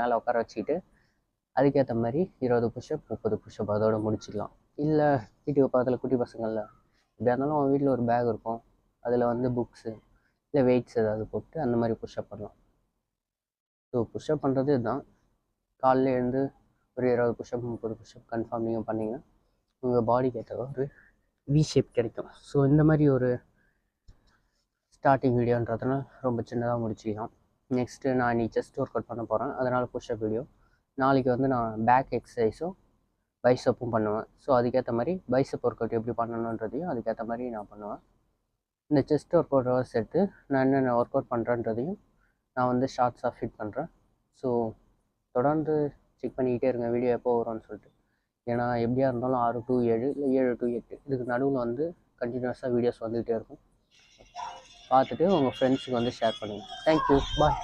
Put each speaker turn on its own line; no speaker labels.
மேலே உட்கார வச்சுக்கிட்டு அதுக்கேற்ற மாதிரி 20 புஷ்அப் 30 புஷ்அப் அதோட முடிச்சிக்கலாம். இல்லை வீட்டுக்கு பக்கத்தில் குட்டி பசங்களில் எப்படியா இருந்தாலும் அவன் வீட்டில் ஒரு பேக் இருக்கும், அதில் வந்து புக்ஸு இல்லை வெயிட்ஸ் ஏதாவது போட்டு அந்த மாதிரி புஷ்அப் பண்ணலாம். ஸோ புஷ்அப் பண்ணுறது இதுதான். காலையில் எழுந்து ஒரு 20 புஷ்அப் 30 புஷ்அப் கன்ஃபார்ம் நீங்கள் பண்ணிங்கன்னா உங்கள் பாடிக்கு ஏற்ற ஒரு வி ஷேப் கிடைக்கும். ஸோ இந்த மாதிரி ஒரு ஸ்டார்டிங் வீடியோன்றதுனால ரொம்ப சின்னதாக முடிச்சிக்கலாம். நெக்ஸ்ட்டு நான் இன்றைக்கி செஸ்ட் ஒர்க் அவுட் பண்ண போகிறேன், அதனால் புஷ்அப் வீடியோ. நாளைக்கு வந்து நான் பேக் எக்ஸசைஸும் பைசப்பும் பண்ணுவேன். ஸோ அதுக்கேற்ற மாதிரி பைசப் ஒர்க் அவுட் எப்படி பண்ணணுன்றதையும் அதுக்கேற்ற மாதிரி நான் பண்ணுவேன். இந்த செஸ்ட் ஒர்க் அவுட்டோட சேர்த்து நான் என்னென்ன ஒர்க் அவுட் பண்ணுறேன்றதையும் நான் வந்து ஷார்ட்ஸாக ஃபிட் பண்ணுறேன். ஸோ தொடர்ந்து செக் பண்ணிக்கிட்டே இருங்க வீடியோ எப்போ வரும்னு சொல்லிட்டு. ஏன்னா எப்படியா இருந்தாலும் 6 to 7 இல்லை 7 to 8 இதுக்கு நடுவில் வந்து கண்டினியூஸாக வீடியோஸ் வந்துக்கிட்டே இருக்கும். பார்த்துட்டு உங்கள் ஃப்ரெண்ட்ஸுக்கு வந்து ஷேர் பண்ணுங்கள். தேங்க்யூ, பாய்.